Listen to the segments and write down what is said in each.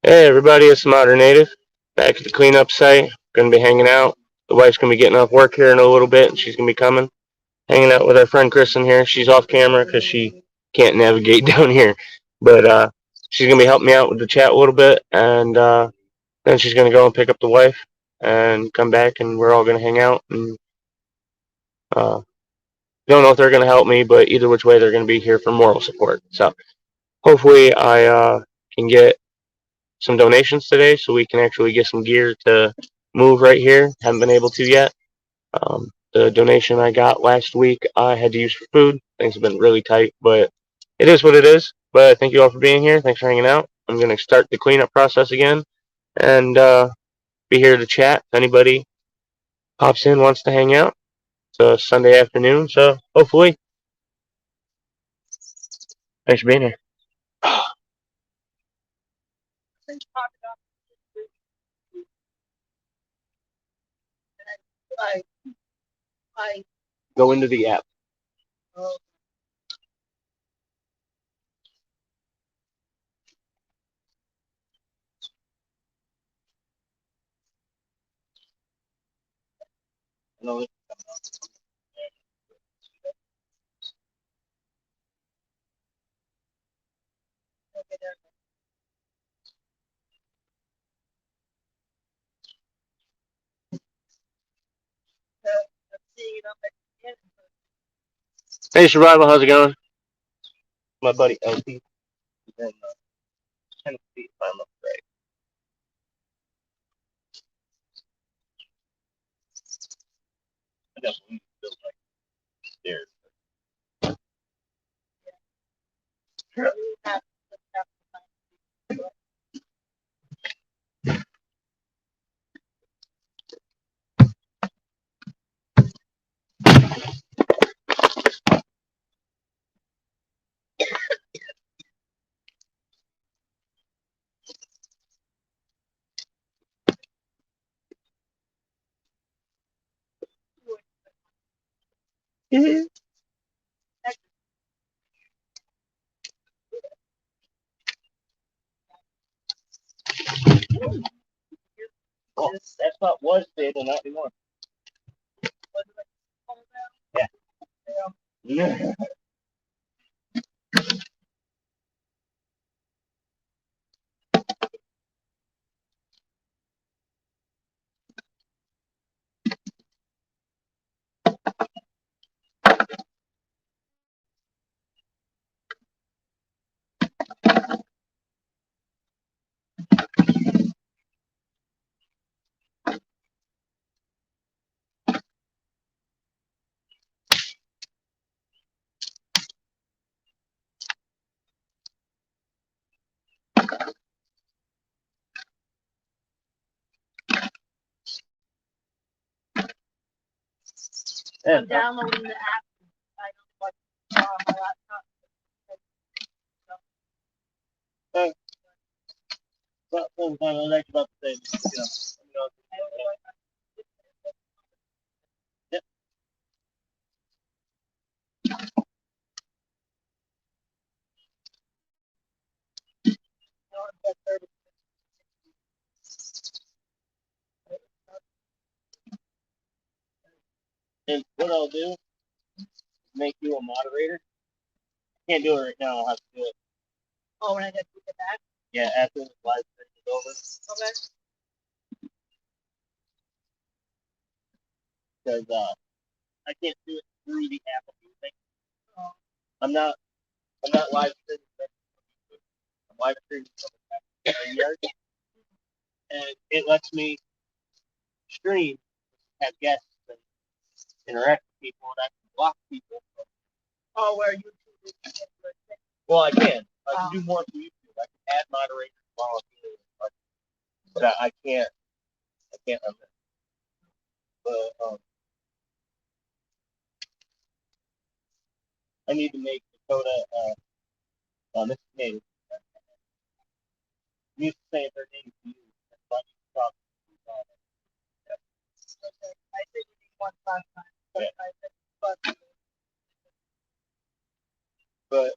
Hey everybody, it's TheModernNative. Back at the cleanup site. Gonna be hanging out. The wife's gonna be getting off work here in a little bit, and she's gonna be coming. Hanging out with our friend Kristen here. She's off camera because she can't navigate down here. But she's gonna be helping me out with the chat a little bit, and then she's gonna go and pick up the wife and come back, and we're all gonna hang out. And uh, don't know if they're gonna help me, but either which way, they're gonna be here for moral support. So hopefully, I can get some donations today so we can actually get some gear to move right here. Haven't been able to yet. The donation I got last week I had to use for food. Things have been really tight, but it is what it is. But thank you all for being here. Thanks for hanging out. I'm going to start the cleanup process again and be here to chat. If anybody pops in, wants to hang out, it's a Sunday afternoon, so hopefully. Thanks for being here. Go into the app. No. Hey, Survival, how's it going? My buddy LP. In Tennessee, if I'm not right. I definitely feel like stairs. Oh, that spot was stable, not anymore. Yeah. I'm downloading the app. I don't know what my laptop. But full time, I like about the same. Yep. And what I'll do is make you a moderator. Can't do it right now. I'll have to do it. Oh, when I get back? Yeah, after the live stream is over. Okay. Because I can't do it through the app of music. Oh. I'm not live streaming. I'm live streaming from yard, and it lets me stream, have guests, and interact with people, and I can block people. Oh, where YouTube is. Well, I can. I can do more for YouTube. I can add moderators while I'm doing it, but I can't. I can't. But I need to make Dakota misnamed. You used to say her name to you. That's why you talk to you about it. Yeah. Okay. I think we need one last time. Yeah. But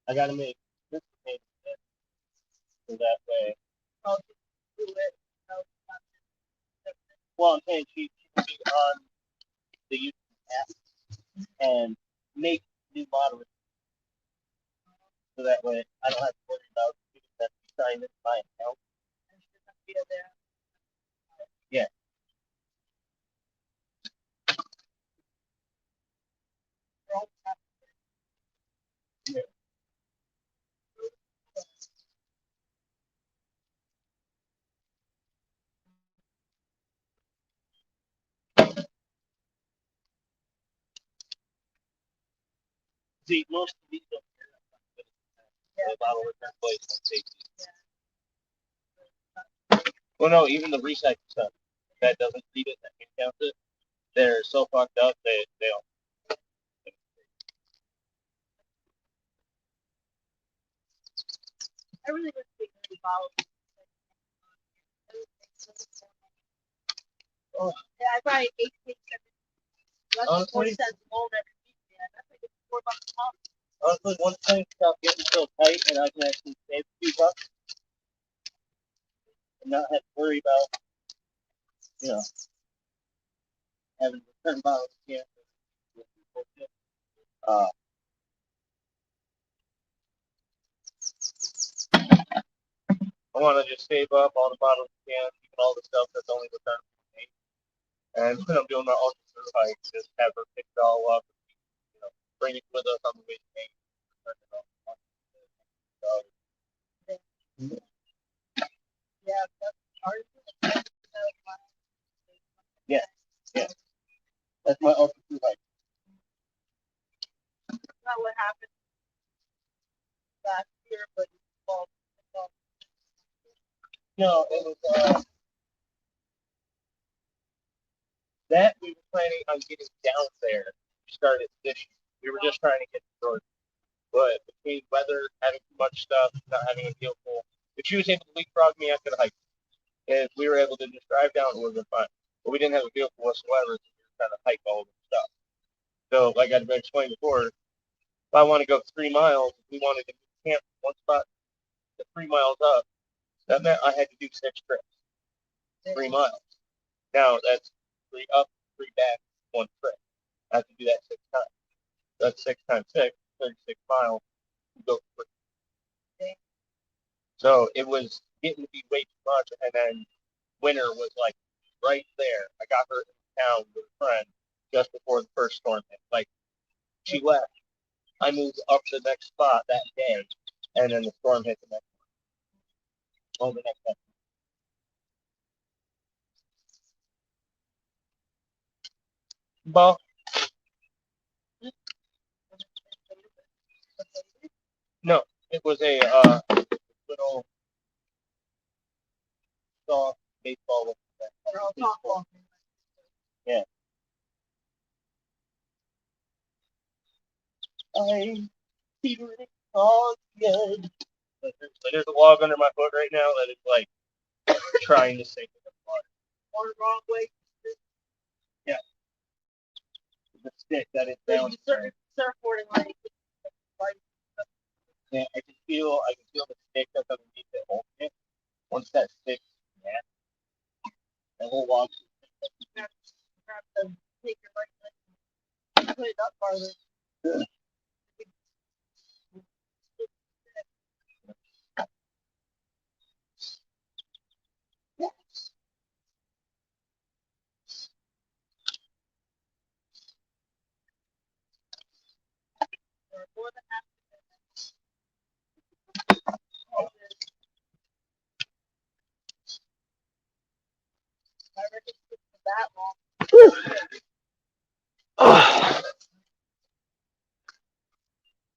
I gotta make this name. so that way. Oh, do it. Well, I'm saying she can be on the YouTube app and make new moderators, so that way I don't have to worry about that sign in my account. Yeah. Yeah. See, most of these don't care about return place on safety. Well, no, even the recycle stuff that doesn't read it, that can count it. They're so fucked up they don't. I really wish we could follow. Oh. Yeah, I buy 8 cents. That's 40 cents more every week, man. That's like $4 a month. Honestly, once things stop getting so tight and I can actually save a few bucks and not have to worry about, having to return bottles again. I want to just save up all the bottles again, even all the stuff that's only returned from me. And when I'm doing my ultra through hikes, just have her pick it all up, bring it with us on the way to me. Yeah, that's hard. Yeah, yeah. That's my ultra through hike. Not what happened last year, but no, it was that we were planning on getting down there. We started fishing. We were just trying to get the shore. But between weather, having too much stuff, not having a vehicle, if she was able to leapfrog me, I could hike. If we were able to just drive down, it would have been fine. But we didn't have a vehicle whatsoever, so we were trying to hike all of the stuff. So, like I've explained before, if I want to go 3 miles, if we wanted to camp from one spot to 3 miles up, that meant I had to do 6 trips. 3 miles. Now, that's 3 up, 3 back, 1 trip. I have to do that 6 times. That's 6 times 6, 36 miles. Go quick. So it was getting to be way too much, and then winter was like right there. I got her in town with a friend just before the first storm hit. Like, she left. I moved up to the next spot that day, and then the storm hit the next one. Oh, the next day. Well, no, it was a little soft baseball. Yeah. I'm teetering on the edge. There's a log under my foot right now that is like trying to sink in the water. Or the wrong way. Yeah. The stick that is down. Surfboarding like. Yeah, I can feel the stick that's underneath the hole. Once that stick, yeah, the whole log. Take your right leg, put it up farther. Yeah. That long. Oh.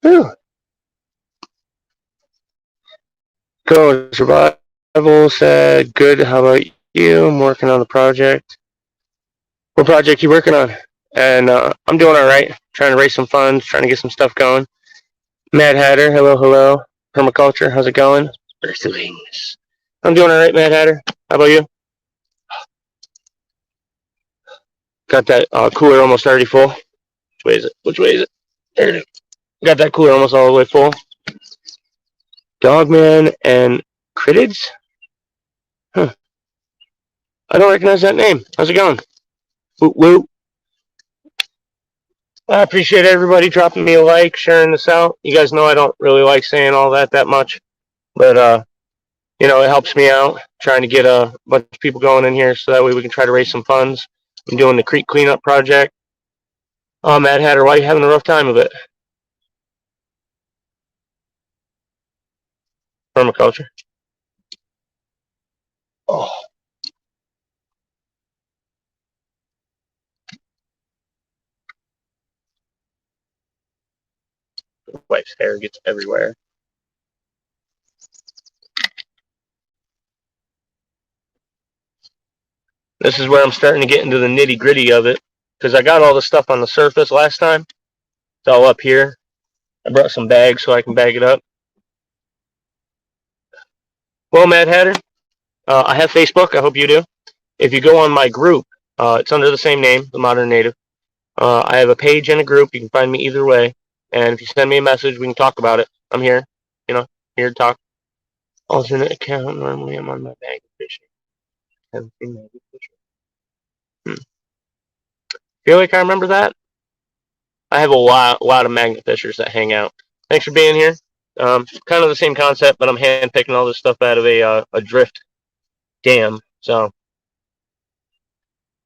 Whew. Go survival said good. How about you? I'm working on the project. What project you working on? And I'm doing all right. Trying to raise some funds. Trying to get some stuff going. Mad Hatter, hello, hello. Permaculture, how's it going? Earthlings. I'm doing all right, Mad Hatter. How about you? Got that cooler almost already full. Which way is it? Which way is it? There it is. Got that cooler almost all the way full. Dogman and Critids? Huh. I don't recognize that name. How's it going? Woot woot. I appreciate everybody dropping me a like, sharing this out. You guys know I don't really like saying all that much, but it helps me out trying to get a bunch of people going in here so that way we can try to raise some funds. I'm doing the creek cleanup project. Mad Hatter, why are you having a rough time of it? Permaculture. Oh, my wife's hair gets everywhere. This is where I'm starting to get into the nitty gritty of it because I got all the stuff on the surface last time. It's all up here. I brought some bags so I can bag it up. Well, Mad Hatter, I have Facebook. I hope you do. If you go on my group, it's under the same name, The Modern Native. I have a page and a group. You can find me either way. And if you send me a message, we can talk about it. I'm here, here to talk. Alternate account. Normally, I'm on my bag of fishing. Feel like I remember that? I have a lot of magnet fishers that hang out. Thanks for being here. Kind of the same concept, but I'm hand picking all this stuff out of a drift dam. So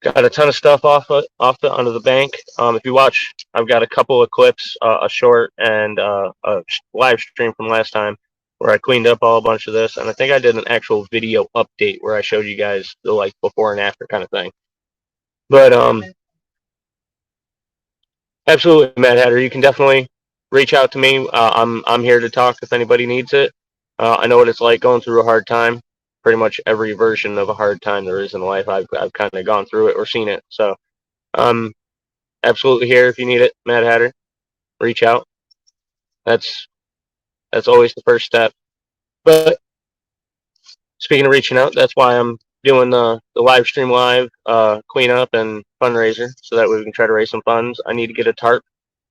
got a ton of stuff under the bank. If you watch, I've got a couple of clips, a short and a live stream from last time where I cleaned up all a bunch of this, and I think I did an actual video update where I showed you guys the like before and after kind of thing. But absolutely, Mad Hatter, you can definitely reach out to me. I'm here to talk if anybody needs it. I know what it's like going through a hard time. Pretty much every version of a hard time there is in life, I've kind of gone through it or seen it. So I'm absolutely here if you need it, Mad Hatter. Reach out. That's always the first step. But speaking of reaching out, that's why I'm doing the live stream live cleanup and fundraiser so that way we can try to raise some funds. I need to get a tarp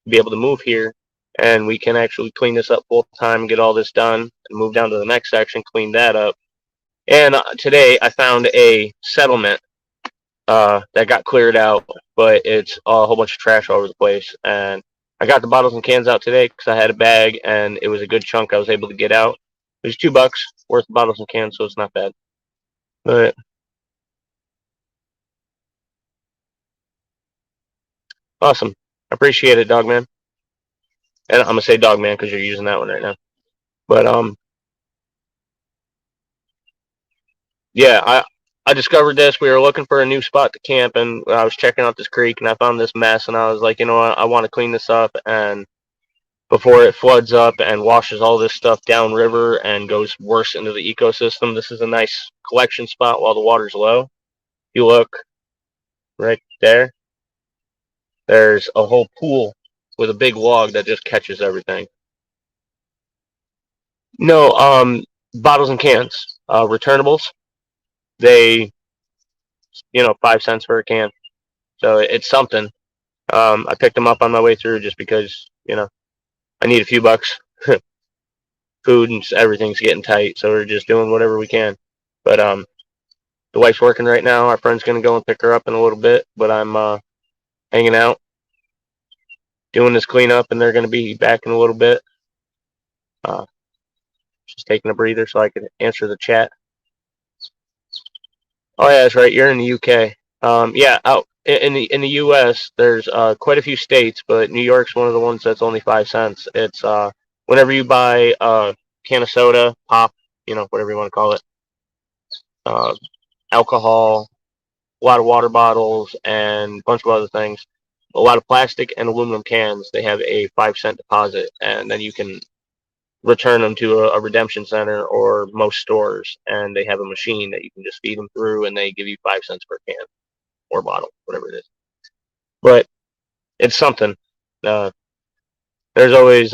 to be able to move here, and we can actually clean this up full time, get all this done, and move down to the next section, clean that up. And today I found a settlement that got cleared out, but it's a whole bunch of trash all over the place. And I got the bottles and cans out today because I had a bag, and it was a good chunk I was able to get out. It was $2 worth of bottles and cans, so it's not bad. But awesome, I appreciate it, Dogman. And I'm gonna say Dogman because you're using that one right now. But yeah, I discovered this. We were looking for a new spot to camp, and I was checking out this creek, and I found this mess, and I was like, you know what, I want to clean this up, and before it floods up and washes all this stuff downriver and goes worse into the ecosystem, this is a nice collection spot while the water's low. If you look right there, there's a whole pool with a big log that just catches everything. No, bottles and cans, returnables. They, 5 cents for a can. So it's something. I picked them up on my way through just because, I need a few bucks. Food and everything's getting tight, so we're just doing whatever we can. But the wife's working right now. Our friend's gonna go and pick her up in a little bit, but I'm hanging out, doing this cleanup, and they're gonna be back in a little bit. Just taking a breather so I can answer the chat. Oh yeah, that's right. You're in the UK. Yeah, out in the US, there's quite a few states, but New York's one of the ones that's only 5 cents. It's whenever you buy a can of soda, pop, whatever you want to call it, uh, alcohol, a lot of water bottles, and a bunch of other things. A lot of plastic and aluminum cans. They have a 5 cent deposit, and then you can return them to a redemption center or most stores, and they have a machine that you can just feed them through, and they give you 5 cents per can or bottle, whatever it is. But it's something. Uh, there's always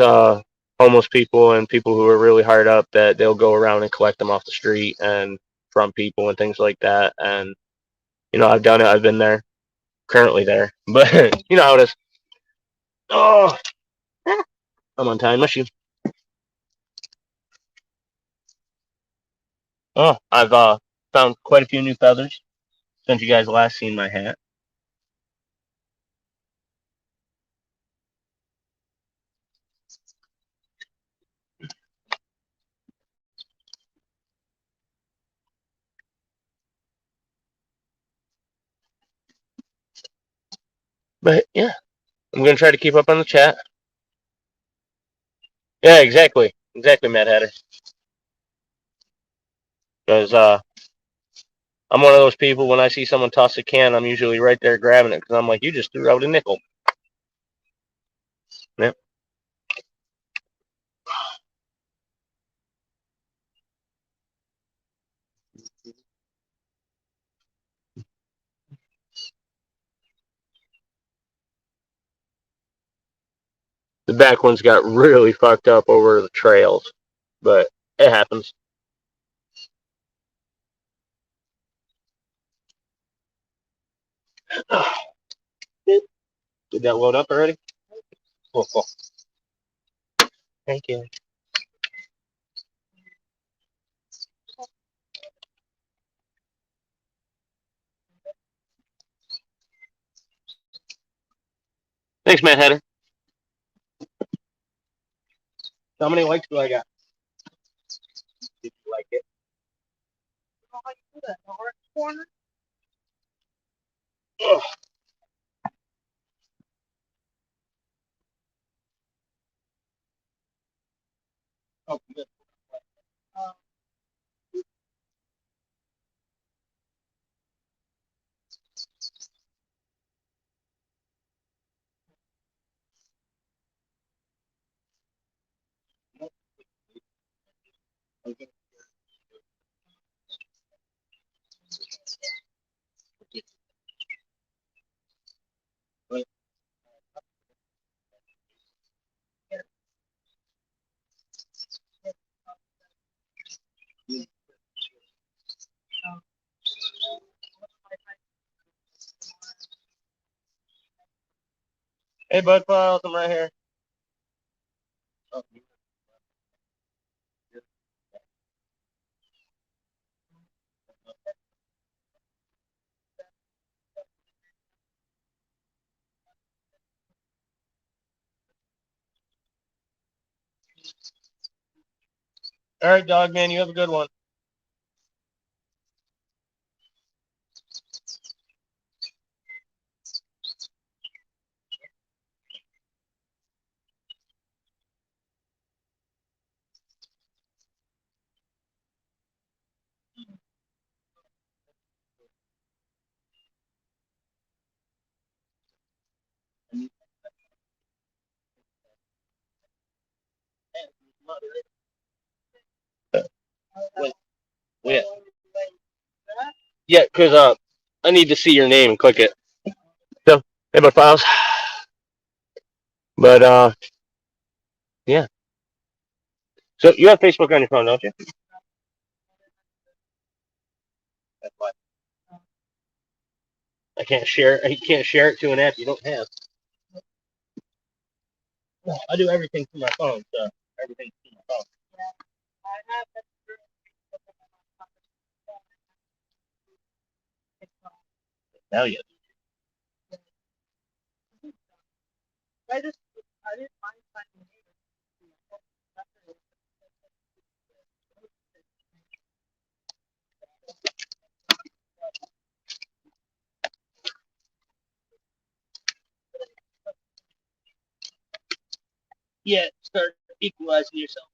homeless people and people who are really hard up that they'll go around and collect them off the street and from people and things like that. And I've done it. I've been there, currently there, but you know how it is. Oh, I'm untying my shoe. Oh, I've found quite a few new feathers since you guys last seen my hat. But yeah, I'm gonna try to keep up on the chat. Yeah, exactly, Mad Hatter. Because I'm one of those people. When I see someone toss a can, I'm usually right there grabbing it because I'm like, you just threw out a nickel. Yeah. The back ones got really fucked up over the trails, but it happens. Did that load up already? Cool. Thank you. Thanks, Mad Hatter. How many likes do I got? Did you like it? Ugh. Oh, good. Hey, Bud Files, I'm right here. Oh, all right, dog man, you have a good one. Wait, wait. Yeah, because I need to see your name and click it. So, hey, Bud Files. But yeah. So you have Facebook on your phone, don't you? That's why I can't share. You can't share it to an app you don't have. I do everything through my phone, so everything through my phone. Hell yeah. Yeah, start equalizing yourself.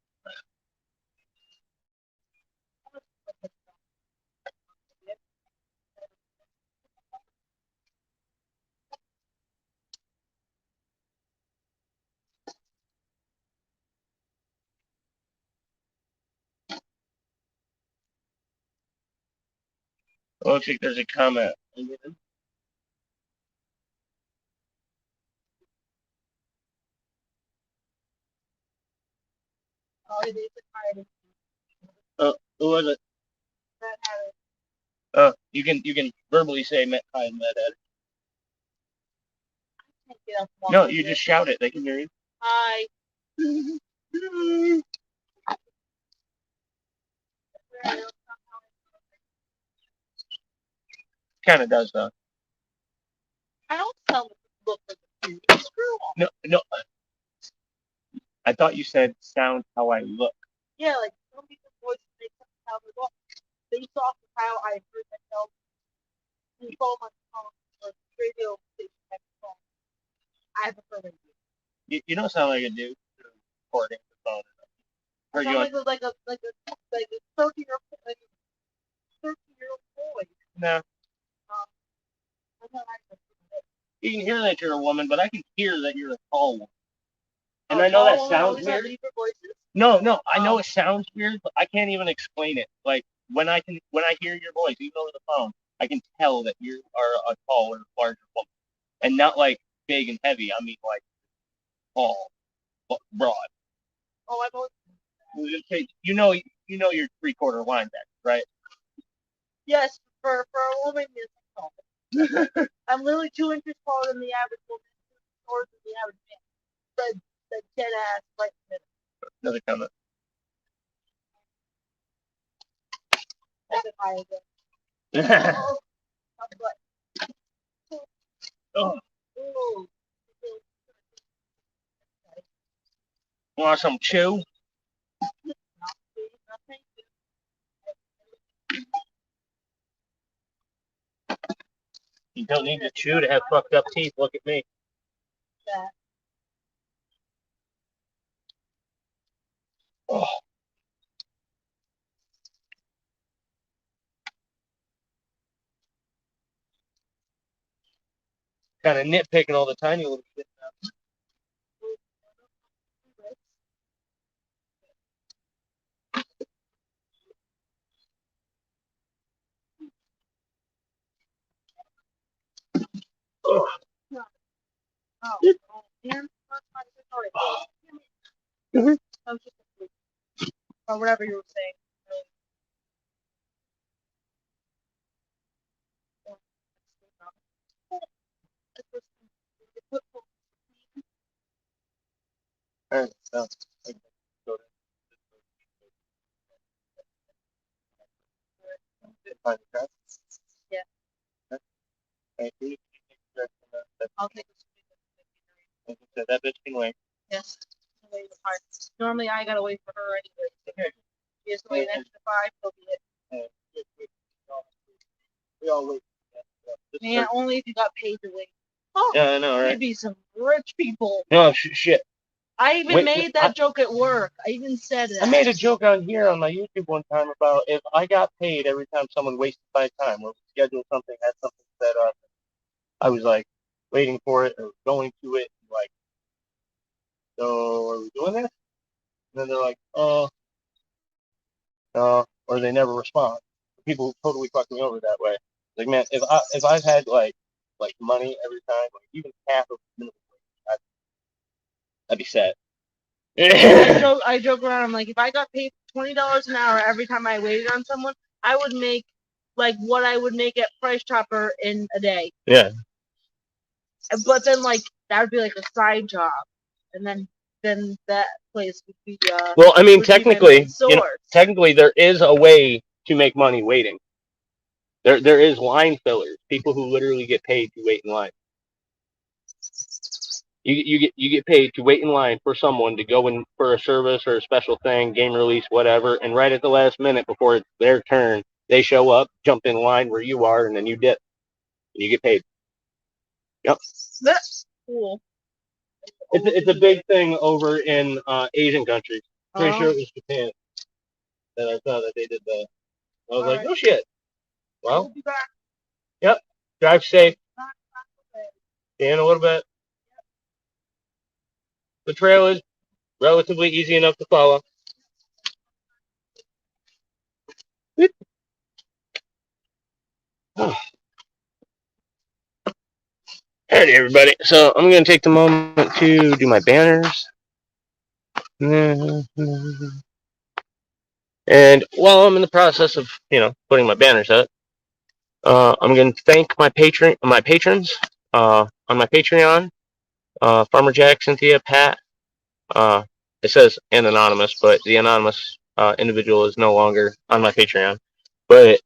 Oh, looks like there's a comment. Oh, who was it? Oh, you can verbally say hi and Mad Hatter. No, you just shout it. They can hear you. Hi. Kind of does, though. I don't tell them to look like a dude. Screw off. No. I thought you said sound how I look. Yeah, like some people's voices make sense how they look. Based off of how I heard myself control my phone or radio station at the phone. I have a phone. You don't sound like a dude recording the phone. I sound like a 30-year-old boy. No. You can hear that you're a woman, but I can hear that you're a tall woman. And I know that sounds weird. No, I know it sounds weird, but I can't even explain it. Like when I hear your voice, even over the phone, I can tell that you are a taller, larger woman, and not like big and heavy. I mean like tall, broad. Oh, I've always. You know you're 3/4 linebacker, right? Yes, for a woman, yes, I'm tall. I'm literally 2 inches taller than the average woman, 2 inches taller than the average man. The dead ass right in the middle. Another comment. That's it high again. Oh. Want some chew? You don't need to chew to have fucked up teeth. Look at me. Yeah. Oh. Kind of nitpicking all the tiny little shit now. Oh. Or whatever you were saying. Alright, so Yeah. I'll take a that bitch can wait. Yes. Normally I gotta wait for her anyway. She has to wait an extra 5, so be it. We all wait. Man, only if you got paid to wait. Oh, yeah, I know, right? There'd be some rich people. No, shit. I even made that joke at work. I even said it. I made a joke on here on my YouTube one time about if I got paid every time someone wasted my time or scheduled something, had something set up, I was like waiting for it or going to it, like, so are we doing this? And then they're like, oh, no, or they never respond. People totally fuck me over that way. Like, man, if I've had like money every time, like even half of minimum wage, I'd be sad. I joke around. I'm like, if I got paid $20 an hour every time I waited on someone, I would make like what I would make at Price Chopper in a day. Yeah. But then like that would be like a side job, and then that place would be. Well, I mean, technically, technically, there is a way to make money waiting. There is line fillers, people who literally get paid to wait in line. You get paid to wait in line for someone to go in for a service or a special thing, game release, whatever, and right at the last minute before it's their turn, they show up, jump in line where you are, and then you dip. And you get paid. Yep. That's cool. It's a big thing over in Asian countries. Pretty sure it was Japan that I saw that they did that. I was like, no shit. Well, yep. Drive safe. See you in a little bit. The trail is relatively easy enough to follow. Alrighty, everybody. So I'm going to take the moment to do my banners. And while I'm in the process of, putting my banners up, I'm going to thank my patrons on my Patreon, Farmer Jack, Cynthia, Pat. It says an anonymous, but the anonymous individual is no longer on my Patreon. But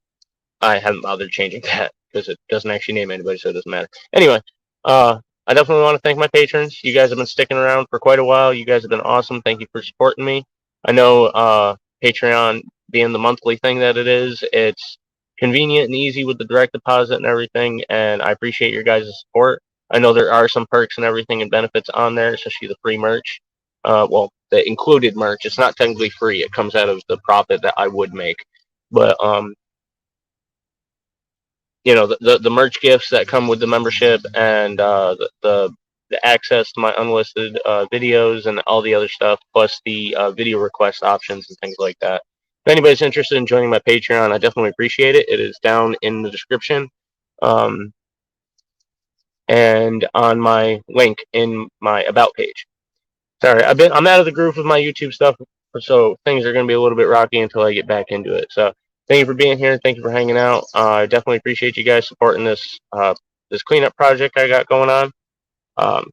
I haven't bothered changing that because it doesn't actually name anybody, so it doesn't matter. Anyway, I definitely want to thank my patrons. You guys have been sticking around for quite a while. You guys have been awesome. Thank you for supporting me. I know Patreon being the monthly thing that it is, it's convenient and easy with the direct deposit and everything, and I appreciate your guys' support. I know there are some perks and everything and benefits on there, especially the free merch. Well, the included merch. It's not technically free. It comes out of the profit that I would make. But the merch gifts that come with the membership and the access to my unlisted videos and all the other stuff, plus the video request options and things like that. If anybody's interested in joining my Patreon, I definitely appreciate it. It is down in the description. And on my link in my about page. Sorry, I'm out of the groove with my YouTube stuff, so things are going to be a little bit rocky until I get back into it. So thank you for being here. Thank you for hanging out. I definitely appreciate you guys supporting this cleanup project I got going on. Um,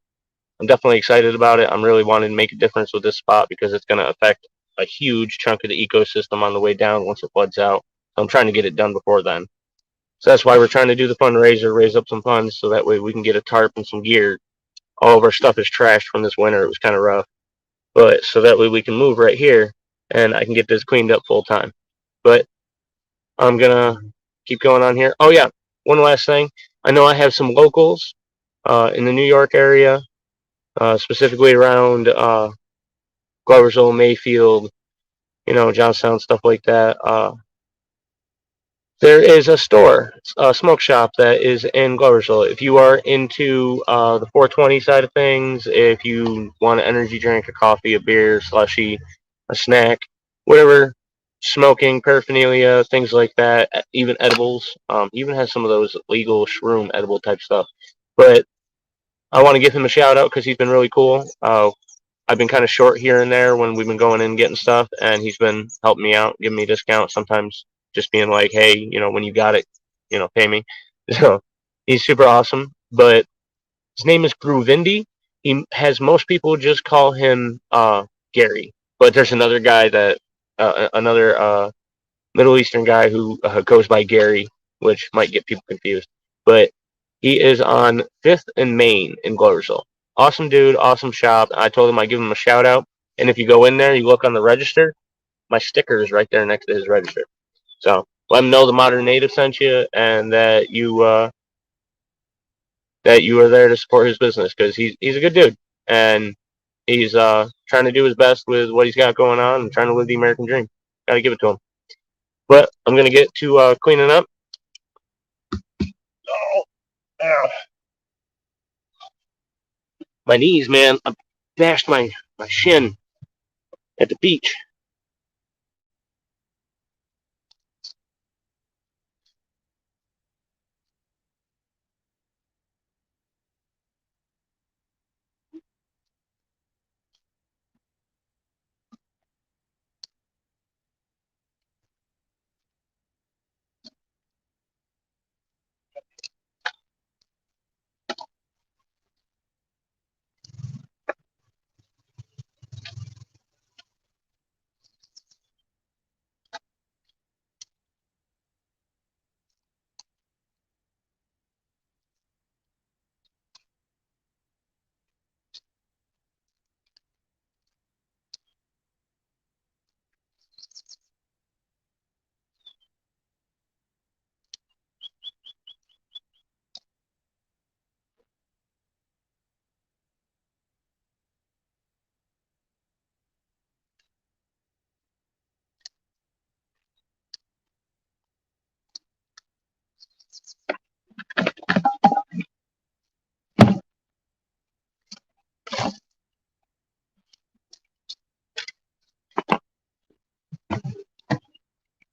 I'm definitely excited about it. I'm really wanting to make a difference with this spot because it's going to affect a huge chunk of the ecosystem on the way down once it floods out. So I'm trying to get it done before then. So that's why we're trying to do the fundraiser, raise up some funds so that way we can get a tarp and some gear. All of our stuff is trashed from this winter. It was kind of rough. But so that way we can move right here and I can get this cleaned up full time. But I'm gonna keep going on here. Oh yeah, one last thing. I know I have some locals in the New York area, specifically around Gloversville, Mayfield, Johnstown, stuff like that. There is a store, a smoke shop that is in Gloversville. If you are into the 420 side of things, if you want an energy drink, a coffee, a beer, slushy, a snack, whatever, smoking, paraphernalia, things like that, even edibles, even has some of those legal shroom edible type stuff. But I want to give him a shout out because he's been really cool. I've been kind of short here and there when we've been going in and getting stuff, and he's been helping me out, giving me discounts, sometimes just being like, hey, when you got it, pay me. So he's super awesome. But his name is Groovindi. He has most people just call him Gary. But there's another guy another Middle Eastern guy who goes by Gary, which might get people confused. But he is on 5th and Main in Gloversville. Awesome dude, awesome shop. I told him I'd give him a shout out. And if you go in there, you look on the register, my sticker is right there next to his register. So let him know the Modern Native sent you and that you are there to support his business because he's a good dude and he's trying to do his best with what he's got going on and trying to live the American dream. Got to give it to him. But I'm gonna get to cleaning up. Oh, ow. My knees, man. I bashed my shin at the beach.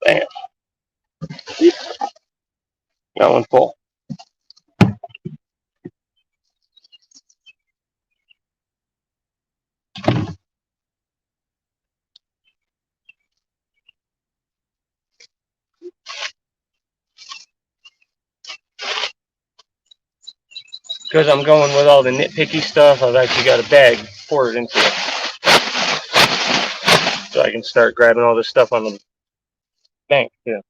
Bam. Got one full. Because I'm going with all the nitpicky stuff, I've actually got a bag poured into it. So I can start grabbing all this stuff on the bank, too.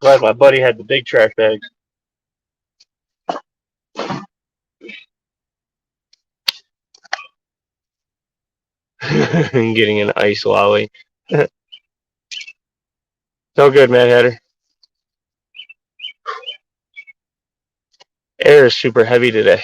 Glad my buddy had the big trash bags. Getting an ice lolly. It's all good, Mad Hatter. Air is super heavy today.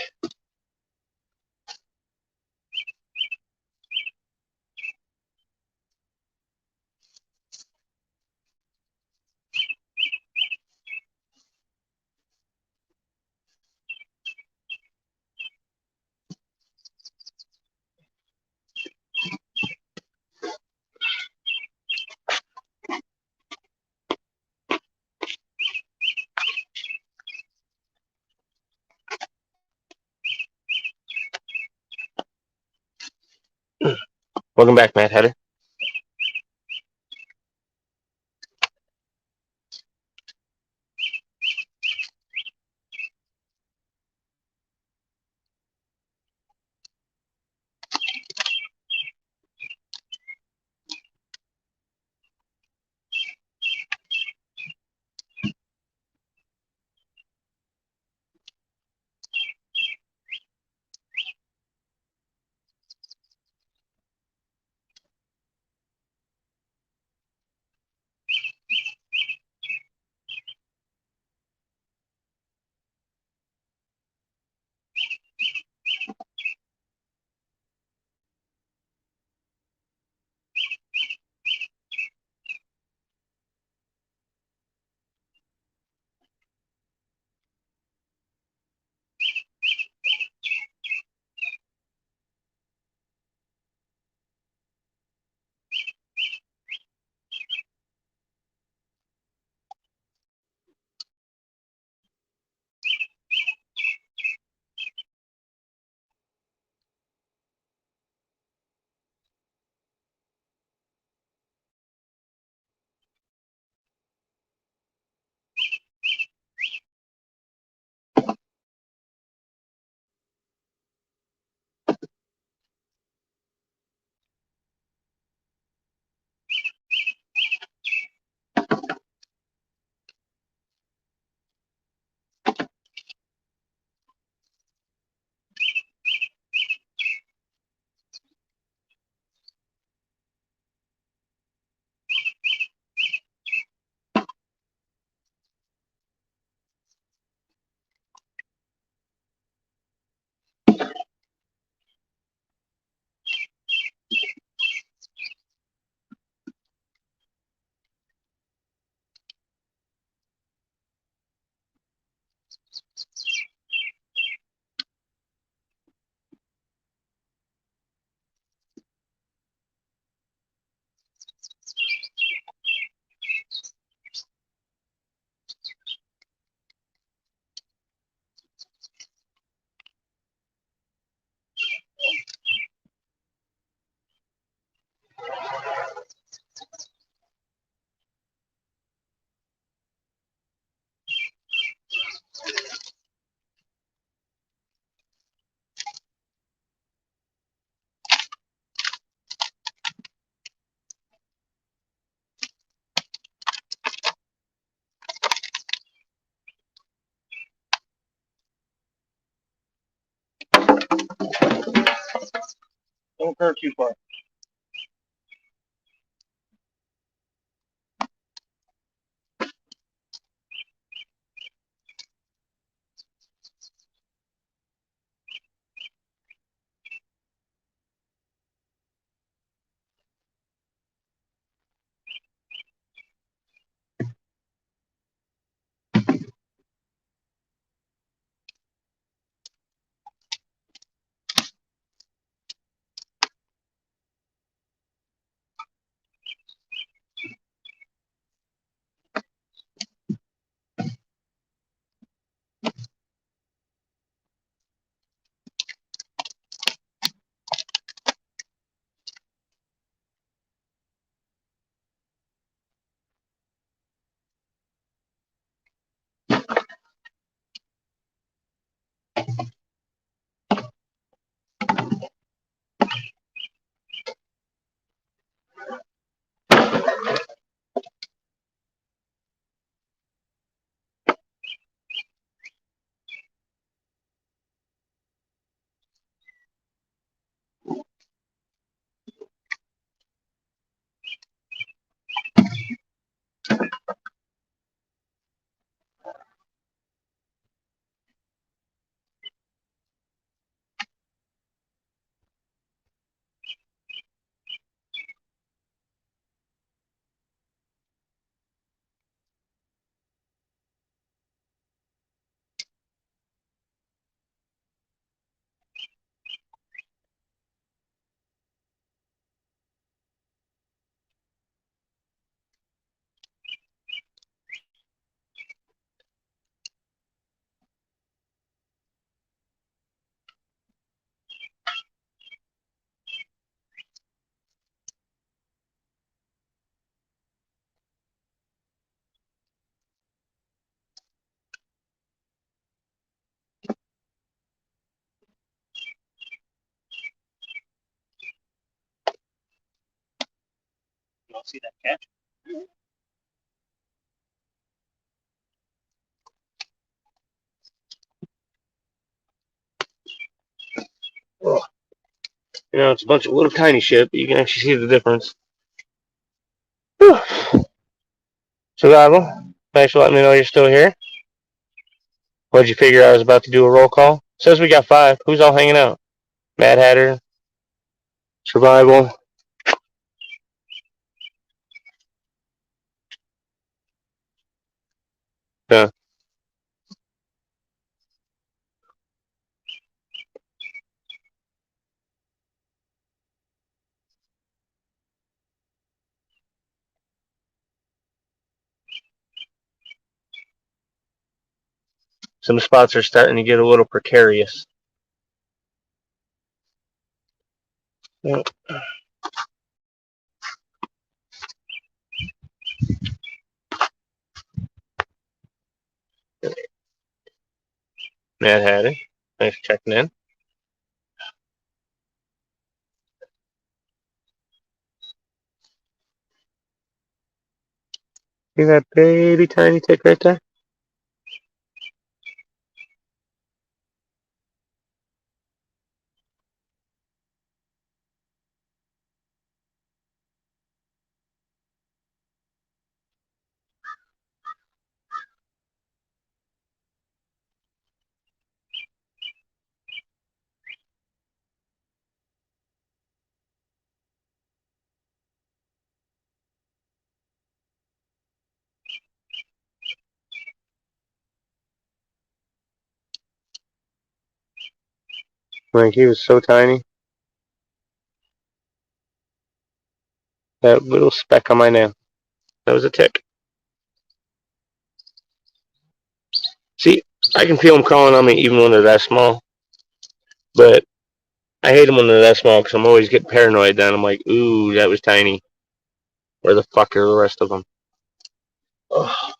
Welcome back, Mad Hatter. Don't curve too far. don't see that catch. You know, it's a bunch of little tiny shit, but you can actually see the difference. Whew. Survival, thanks for letting me know you're still here. What'd you figure I was about to do a roll call? Says we got 5. Who's all hanging out? Mad Hatter, Survival. Yeah. Some spots are starting to get a little precarious. Yeah. Mad Hatter, thanks for checking in. See that baby tiny tick right there? Like, he was so tiny. That little speck on my nail. That was a tick. See, I can feel them crawling on me even when they're that small. But I hate them when they're that small because I'm always getting paranoid then. I'm like, ooh, that was tiny. Where the fuck are the rest of them? Ugh.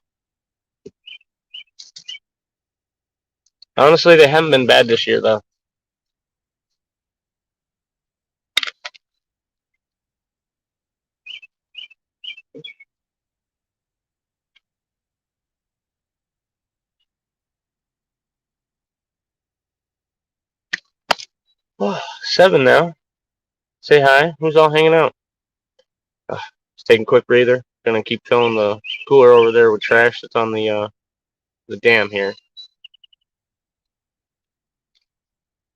Honestly, they haven't been bad this year, though. Oh, 7 now. Say hi. Who's all hanging out? Just taking a quick breather. Gonna keep filling the cooler over there with trash that's on the dam here.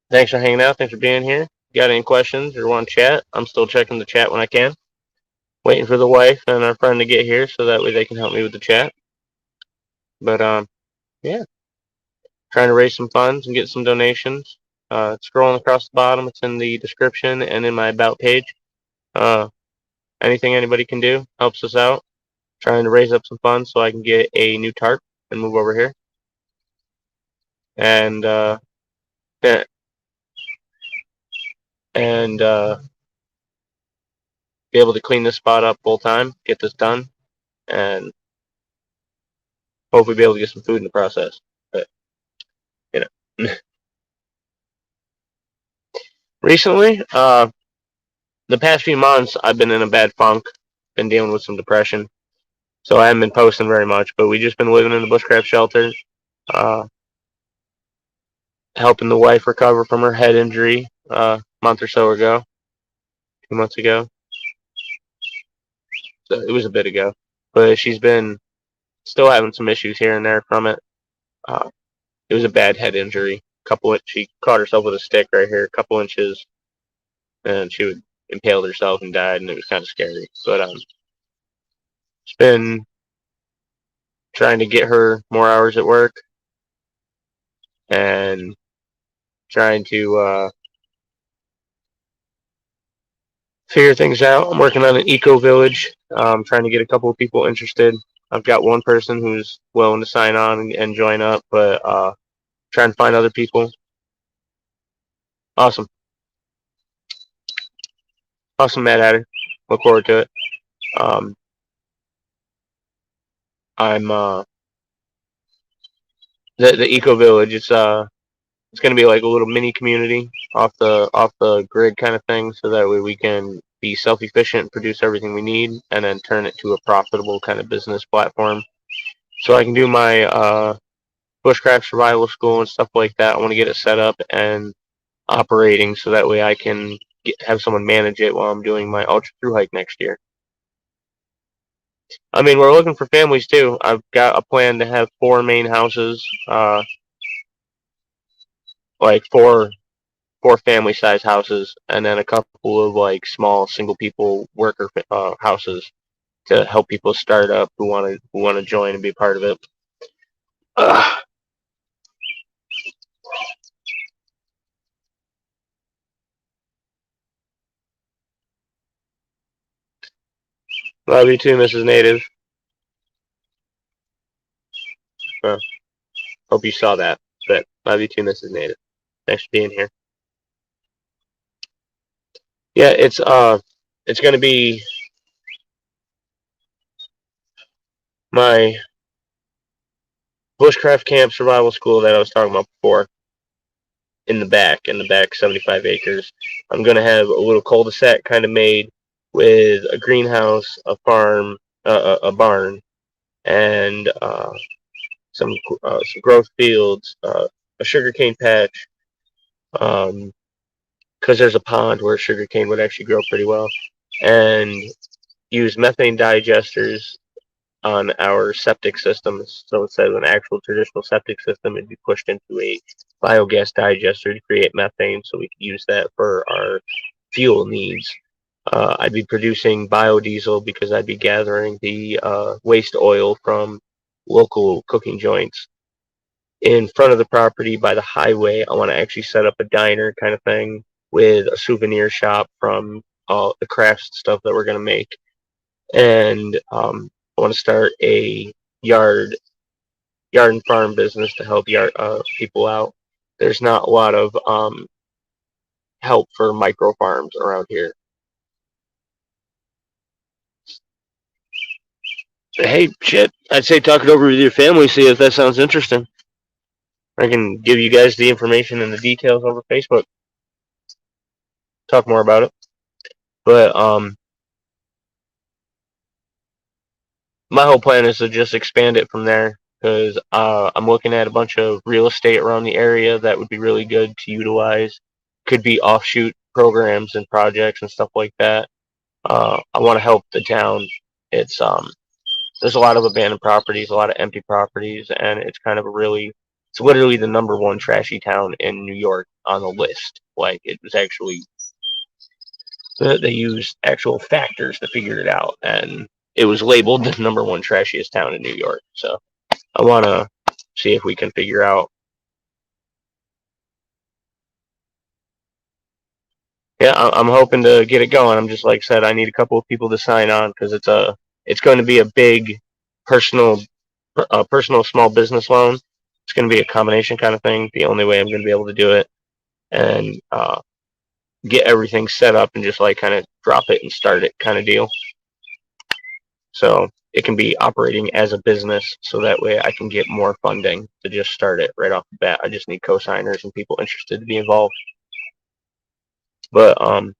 Thanks for hanging out. Thanks for being here. Got any questions or want to chat? I'm still checking the chat when I can. Waiting for the wife and our friend to get here so that way they can help me with the chat. But yeah, trying to raise some funds and get some donations. Scrolling across the bottom, it's in the description and in my about page. Anything anybody can do helps us out. Trying to raise up some funds so I can get a new tarp and move over here. And yeah, and be able to clean this spot up full time, get this done, and hopefully be able to get some food in the process. But you know, recently, the past few months, I've been in a bad funk, been dealing with some depression, so I haven't been posting very much. But we just been living in the bushcraft shelter, uh, helping the wife recover from her head injury a month or so ago, 2 months ago. So it was a bit ago, but she's been still having some issues here and there from it. Uh, it was a bad head injury. She caught herself with a stick right here, a couple inches, and she would impaled herself and died, and it was kind of scary. But it's been trying to get her more hours at work and trying to figure things out. I'm working on an eco village. Trying to get a couple of people interested. I've got one person who's willing to sign on and join up, but trying to find other people. Awesome. Awesome, Mad Hatter. Look forward to it. I'm the eco village. It's gonna be like a little mini community off the grid kind of thing, so that way we can be self-efficient and produce everything we need, and then turn it to a profitable kind of business platform. So I can do my bushcraft survival school and stuff like that. I want to get it set up and operating so that way I can have someone manage it while I'm doing my ultra through hike next year. I mean, we're looking for families too. I've got a plan to have 4 main houses, like four family size houses, and then a couple of like small single people worker houses to help people start up who want to join and be part of it. Ugh. Love you too, Mrs. Native. Uh, Hope you saw that. But love you too, Mrs. Native. Thanks for being here. Yeah, it's gonna be my bushcraft camp survival school that I was talking about before. In the back, 75 acres. I'm gonna have a little cul-de-sac kind of made with a greenhouse, a farm, a barn, and some growth fields, a sugarcane patch, because there's a pond where sugarcane would actually grow pretty well, and use methane digesters on our septic systems. So instead of an actual traditional septic system, it'd be pushed into a biogas digester to create methane, so we could use that for our fuel needs. I'd be producing biodiesel because I'd be gathering the waste oil from local cooking joints. In front of the property by the highway, I want to actually set up a diner kind of thing with a souvenir shop from all the crafts stuff that we're going to make. And I want to start a yard and farm business to help people out. There's not a lot of help for micro farms around here. Hey, shit, I'd say talk it over with your family, see if that sounds interesting. I can give you guys the information and the details over Facebook. Talk more about it. But my whole plan is to just expand it from there because I'm looking at a bunch of real estate around the area that would be really good to utilize. Could be offshoot programs and projects and stuff like that. I want to help the town. It's there's a lot of abandoned properties, a lot of empty properties, and it's literally the number one trashy town in New York on the list. Like it was actually they used actual factors to figure it out, and it was labeled the number one trashiest town in New York. So I want to see if we can figure out. Yeah, I'm hoping to get it going. I'm just like I said, I need a couple of people to sign on because it's going to be a big personal personal small business loan. It's going to be a combination kind of thing. The only way I'm going to be able to do it and get everything set up and just like kind of drop it and start it kind of deal. So it can be operating as a business, so that way I can get more funding to just start it right off the bat. I just need co-signers and people interested to be involved. But I've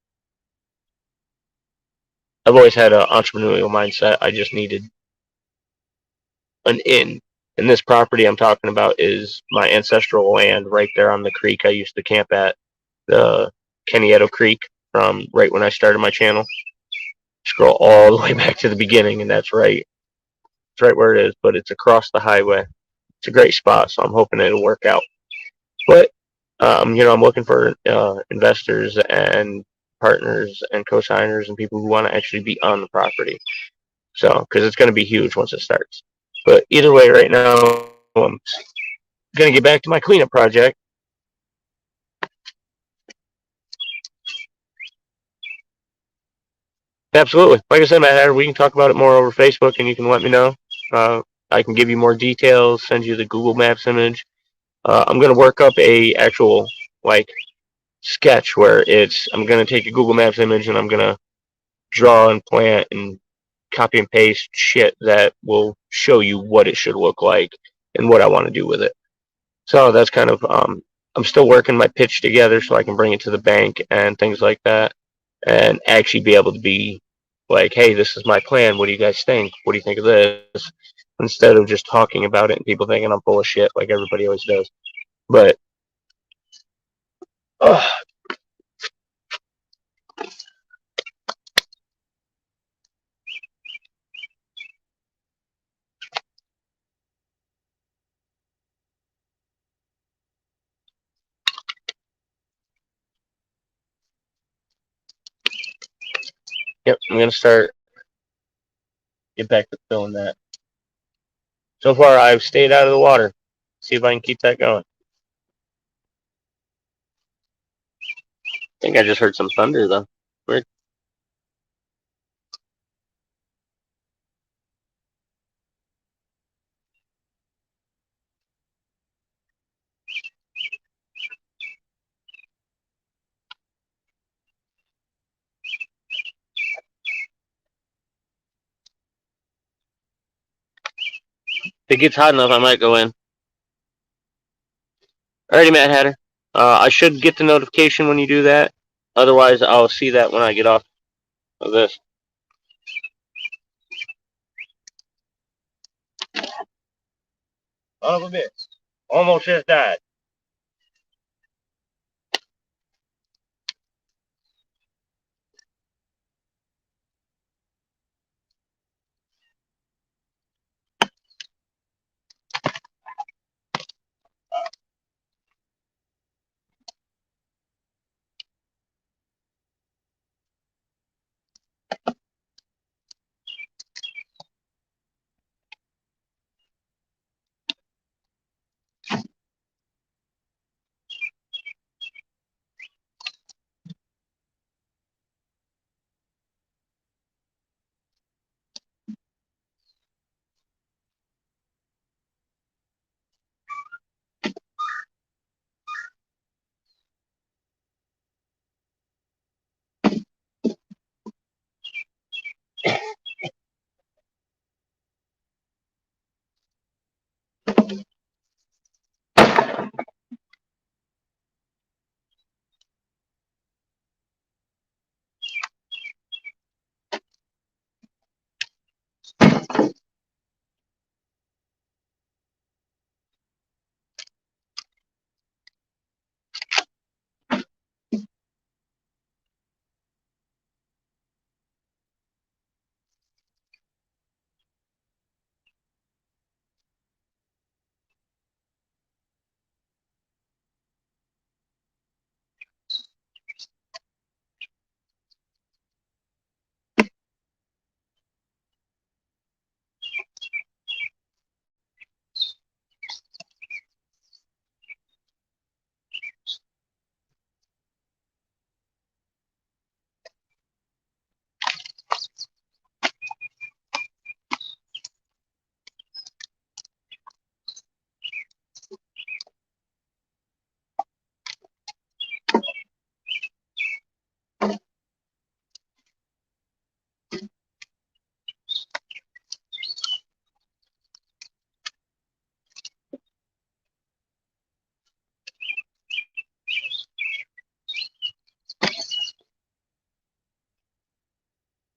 always had an entrepreneurial mindset. I just needed an in. And this property I'm talking about is my ancestral land right there on the creek I used to camp at, the Kennieto Creek, from right when I started my channel. Scroll all the way back to the beginning, and that's right. It's right where it is, but it's across the highway. It's a great spot, so I'm hoping it'll work out. But I'm looking for investors and partners and co-signers and people who want to actually be on the property. So, because it's going to be huge once it starts. But either way, right now, I'm going to get back to my cleanup project. Absolutely. Like I said, Matt, we can talk about it more over Facebook, and you can let me know. I can give you more details, send you the Google Maps image. I'm going to work up a actual like sketch where I'm going to take a Google Maps image and I'm going to draw and plant and copy and paste shit that will show you what it should look like and what I want to do with it. So that's kind of I'm still working my pitch together so I can bring it to the bank and things like that. and actually be able to be like, hey, this is my plan. What do you guys think? What do you think of this? Instead of just talking about it and people thinking I'm full of shit like everybody always does. But uh, yep, I'm gonna get back to filling that. So far, I've stayed out of the water. See if I can keep that going. I think I just heard some thunder though. Weird. If it gets hot enough, I might go in. Alrighty, Mad Hatter. I should get the notification when you do that. Otherwise, I'll see that when I get off of this. Son of a bitch. Almost just died.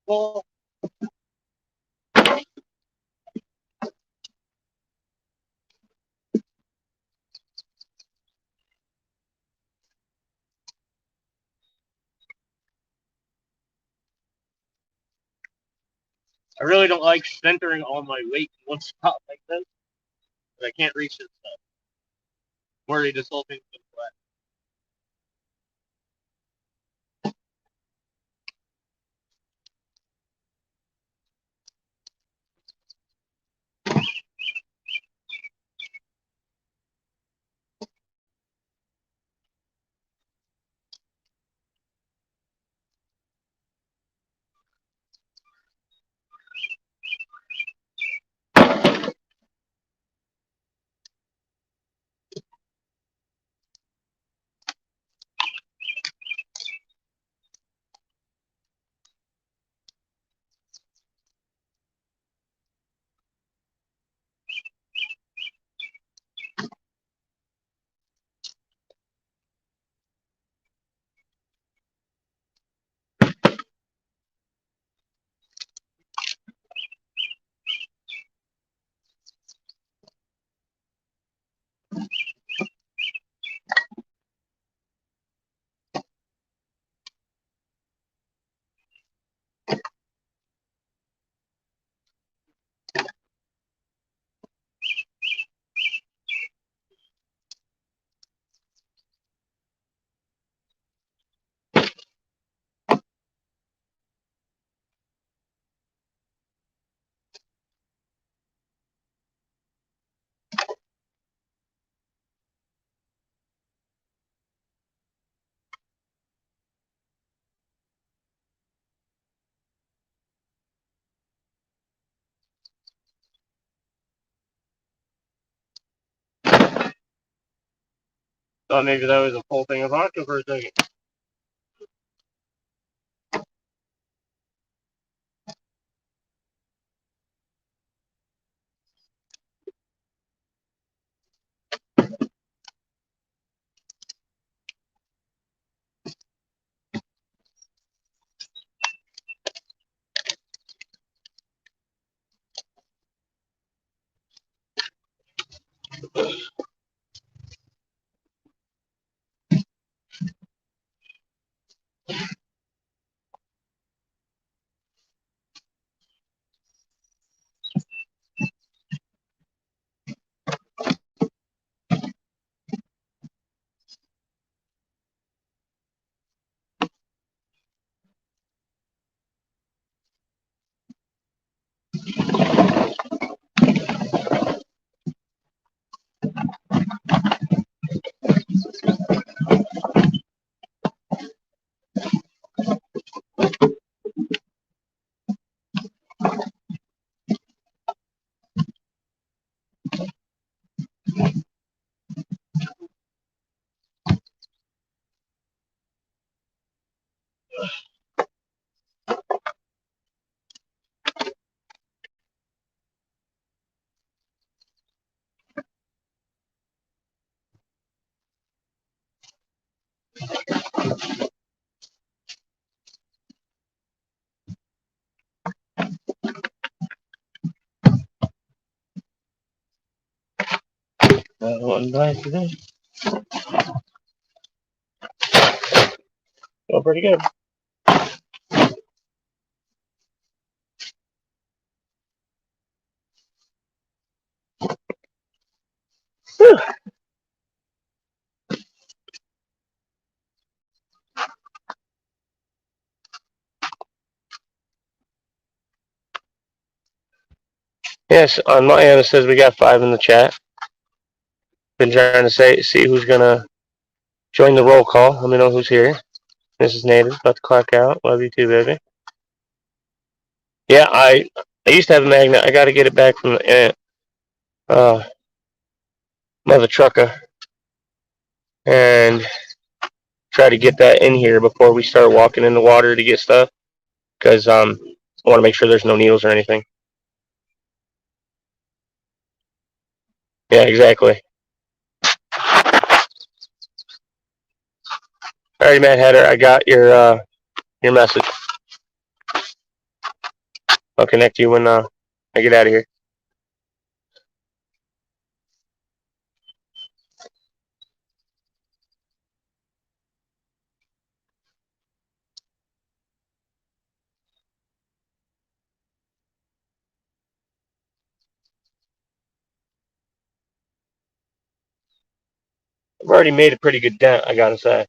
Well, I really don't like centering all my weight in one spot like this, but I can't reach this stuff. I'm worried this whole thing's gonna flat. Thought maybe that was a full thing of vodka for a second. One night today. Felt pretty good. Whew. Yes, on my end it says we got 5 in the chat. Been trying to see who's gonna join the roll call. Let me know who's here. This is Native, about to clock out. Love you too, baby. Yeah, I used to have a magnet. I got to get it back from the mother trucker and try to get that in here before we start walking in the water to get stuff. Because I want to make sure there's no needles or anything. Yeah, exactly. Alright, Matt Header, I got your message. I'll connect you when I get out of here. I've already made a pretty good dent, I gotta say.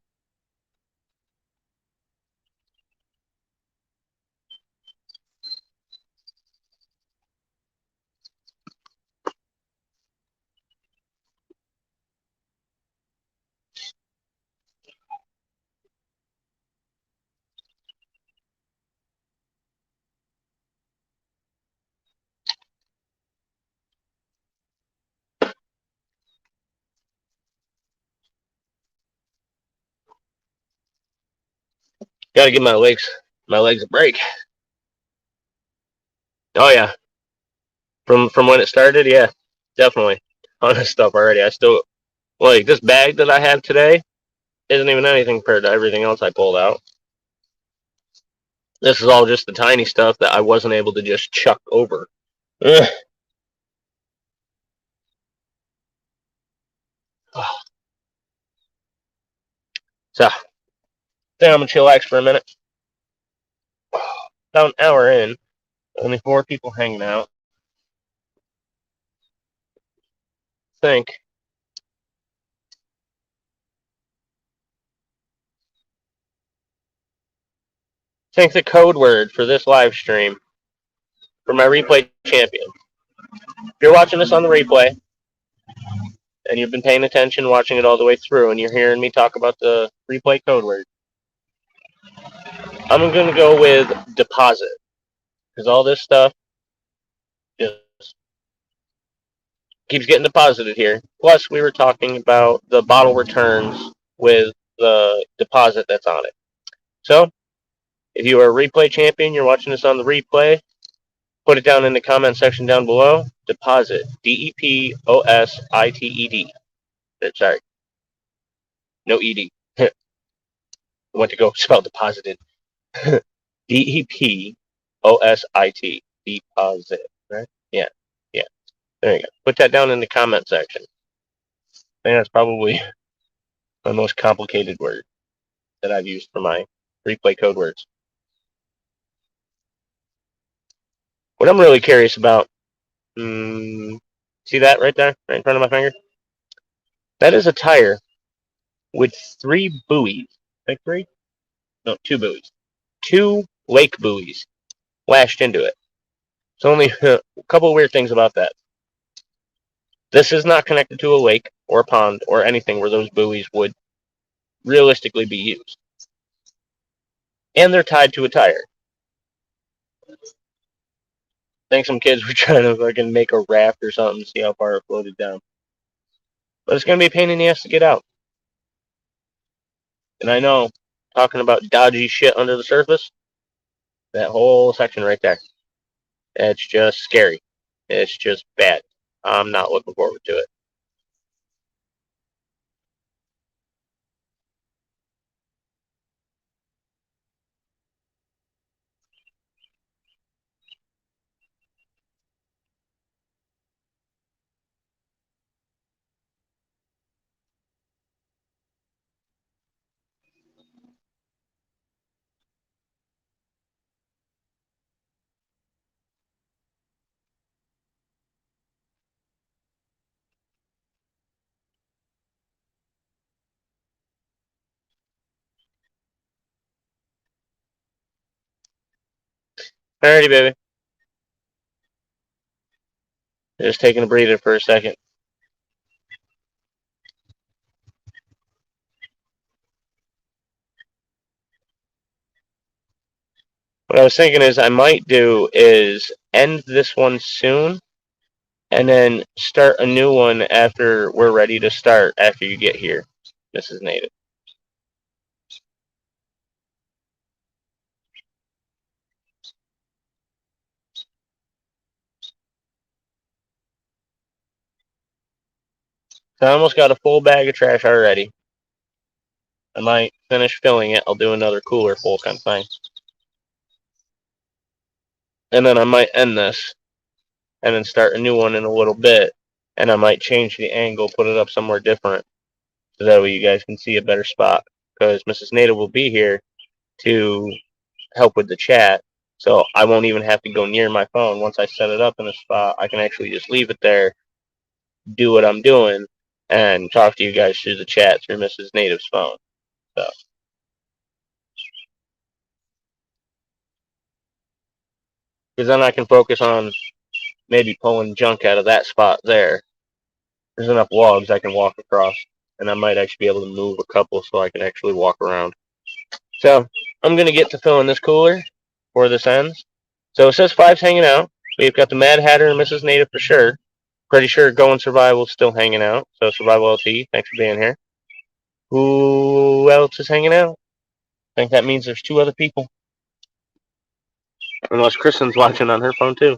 Gotta give my legs a break. Oh yeah, from when it started, yeah, definitely. On this stuff already. I still like this bag that I have today isn't even anything compared to everything else I pulled out. This is all just the tiny stuff that I wasn't able to just chuck over. Ugh. So, I think I'm gonna chillax for a minute. About an hour in, only 4 people hanging out. Think the code word for this live stream for my replay champion. If you're watching this on the replay and you've been paying attention, watching it all the way through, and you're hearing me talk about the replay code word, I'm going to go with deposit because all this stuff just keeps getting deposited here. Plus, we were talking about the bottle returns with the deposit that's on it. So, if you are a replay champion, you're watching this on the replay, put it down in the comment section down below. Deposit. DEPOSITED. Sorry. No ED. Went to go spell deposited. DEPOSIT. Deposit. Right? Yeah. Yeah. There you go. Put that down in the comment section. I think that's probably my most complicated word that I've used for my replay code words. What I'm really curious about, see that right there, right in front of my finger? That is a tire with 3 buoys. Like 3? No, 2 buoys. 2 lake buoys lashed into it. So only a couple of weird things about that. This is not connected to a lake or a pond or anything where those buoys would realistically be used. And they're tied to a tire. I think some kids were trying to fucking make a raft or something to see how far it floated down. But it's going to be a pain in the ass to get out. And I know, talking about dodgy shit under the surface, that whole section right there, it's just scary. It's just bad. I'm not looking forward to it. Alrighty, baby. Just taking a breather for a second. What I was thinking is I might do is end this one soon and then start a new one after we're ready to start after you get here, Mrs. Native. So I almost got a full bag of trash already. I might finish filling it. I'll do another cooler full kind of thing. And then I might end this and then start a new one in a little bit. And I might change the angle, put it up somewhere different. So that way you guys can see a better spot. Because Mrs. Native will be here to help with the chat. So I won't even have to go near my phone. Once I set it up in a spot, I can actually just leave it there, do what I'm doing, and talk to you guys through the chat through Mrs. Native's phone. So. Because then I can focus on maybe pulling junk out of that spot there. There's enough logs I can walk across, and I might actually be able to move a couple so I can actually walk around. So I'm going to get to filling this cooler before this ends. So it says 5's hanging out. We've got the Mad Hatter and Mrs. Native for sure. Pretty sure Going Survival is still hanging out. So Survival LT, thanks for being here. Who else is hanging out? I think that means there's 2 other people. Unless Kristen's watching on her phone too.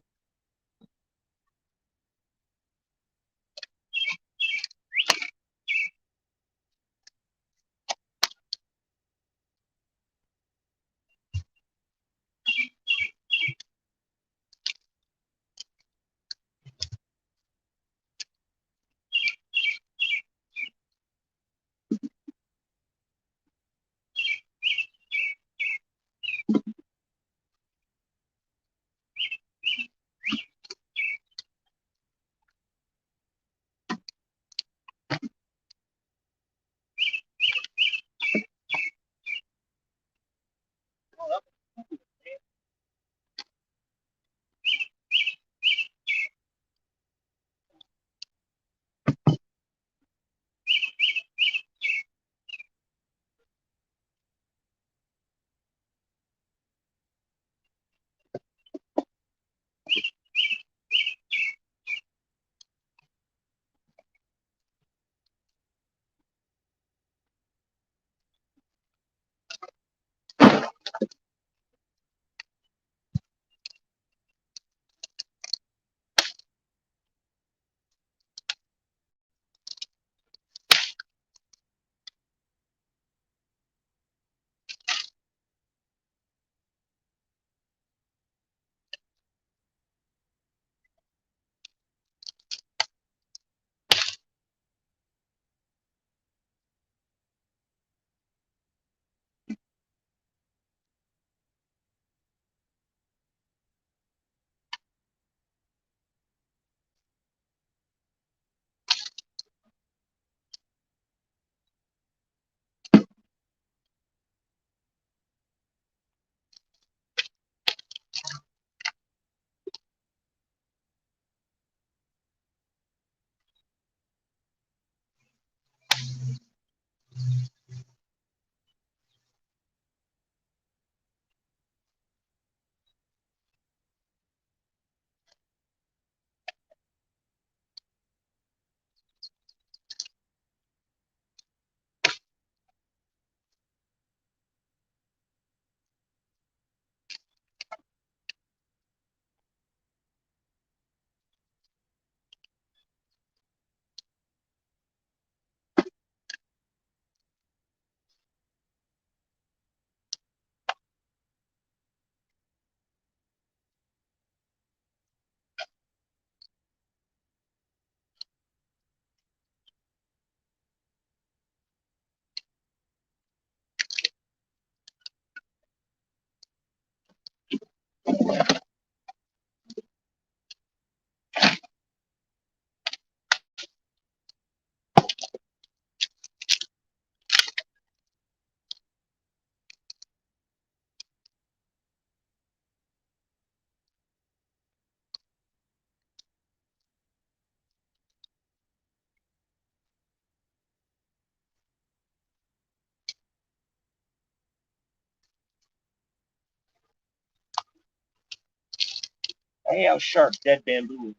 Hey, how sharp dead bamboo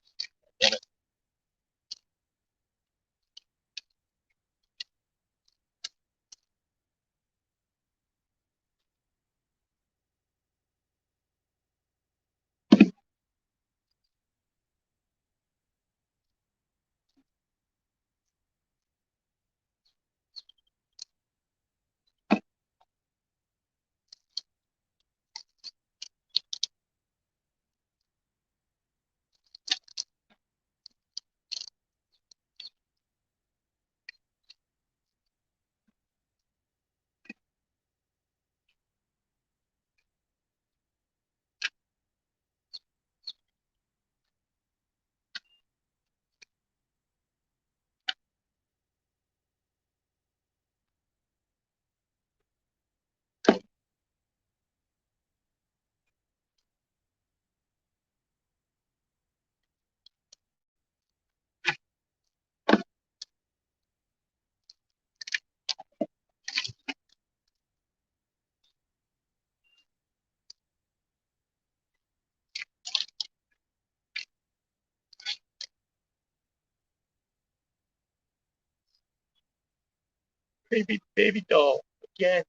is. Baby doll again.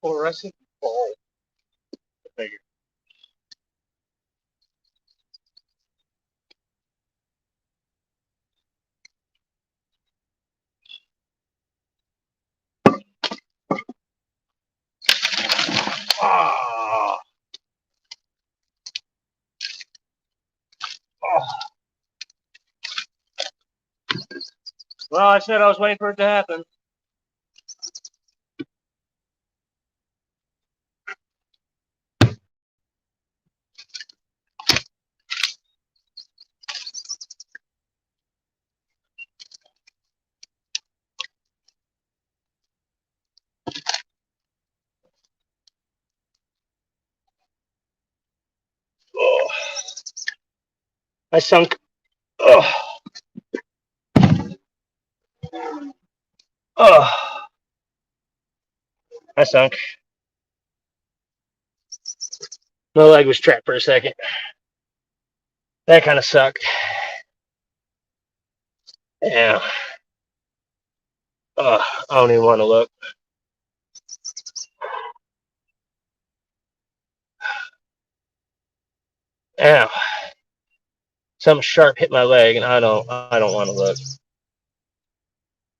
Fluorescent ball. Figure. Ah. Oh. Well, I said I was waiting for it to happen. Oh. I sunk. Oh. Oh. I sunk. My leg was trapped for a second. That kind of sucked. Yeah. I don't even want to look. Ow. Something sharp hit my leg, and I don't want to look.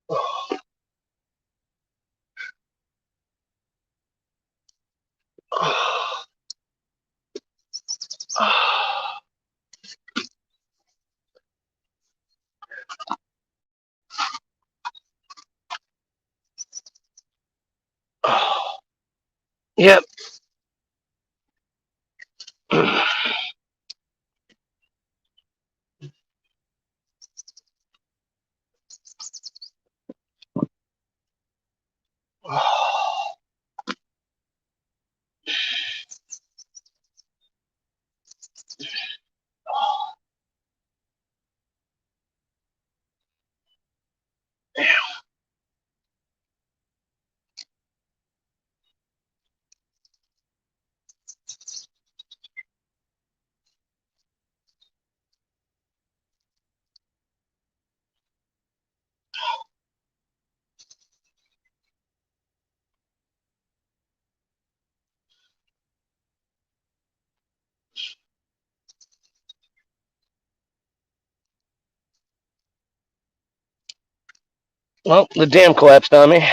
Oh. Oh. Oh. Yep. Well, the dam collapsed on me.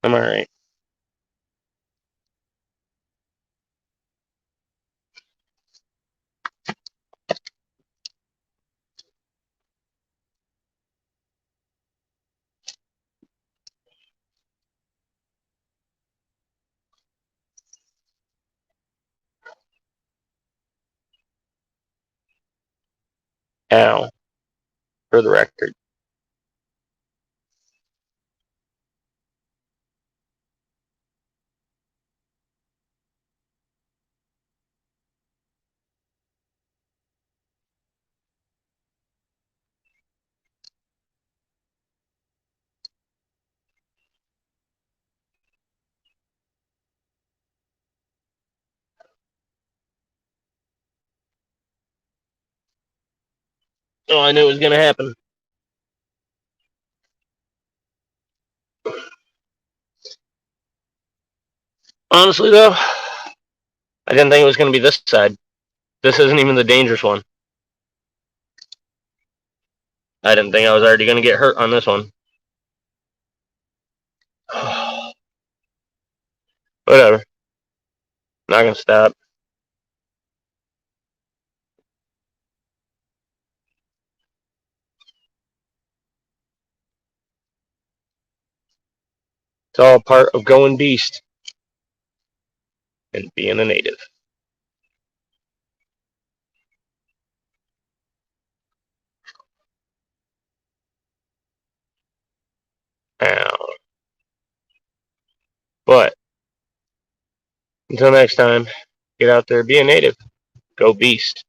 I'm alright. Ow. For the record. Oh, I knew it was going to happen. Honestly, though, I didn't think it was going to be this side. This isn't even the dangerous one. I didn't think I was already going to get hurt on this one. Whatever. Not going to stop. It's all part of going beast and being a native. Ow. But until next time, get out there, be a native, go beast.